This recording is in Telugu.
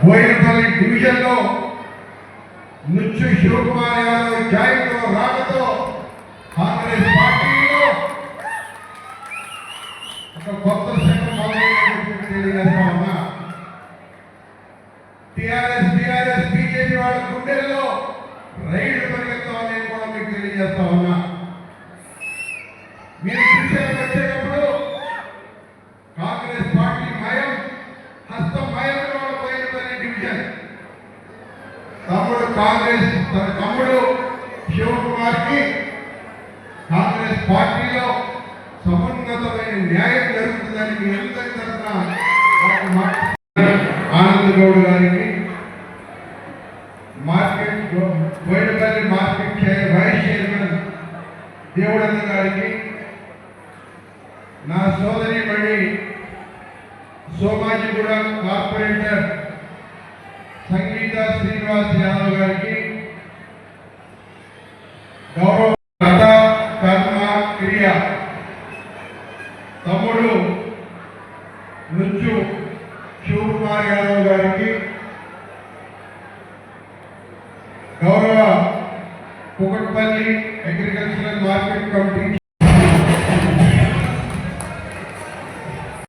బోయినపల్లి డివిజన్లో నుంచి శివకుమార్ యాదవ్ జాయితో రాకతో కాంగ్రెస్ పార్టీలో ఒక కొత్త శకం మొదలైనట్టు తెలియజేస్తా ఉన్నా. టీఆర్ఎస్ బీజేపీ వాళ్ళ గుండెల్లో రైళ్లు పరిగెత్తామని కూడా మీకు తెలియజేస్తా ఉన్నా. మీరు చూసేందుకు వచ్చేటప్పుడు కాంగ్రెస్ పార్టీ మయం హస్తం మయంలో బోయినపల్లి డివిజన్ తమ్ముడు కాంగ్రెస్ తన తమ్ముడు శివకుమార్ కి కాంగ్రెస్ పార్టీలో సమున్నతమైన న్యాయం జరుగుతుందని మీ అందరి తరఫున ఆనంద్ గౌడ్ గారికి, market Boinpalli market vice chairman దేవుడన్న గారికి, నా సోదరి మణి సోమాజిగూడ కార్పొరేటర్ సంగీత శ్రీనివాస్ యాదవ్ గారికి, గౌరవ కథ కర్మ క్రియ తమ్ముడు నుంచి శివకుమార్ యాదవ్ గారికి, గౌరవ కుకట్పల్లి అగ్రికల్చరల్ మార్కెట్ కమిటీ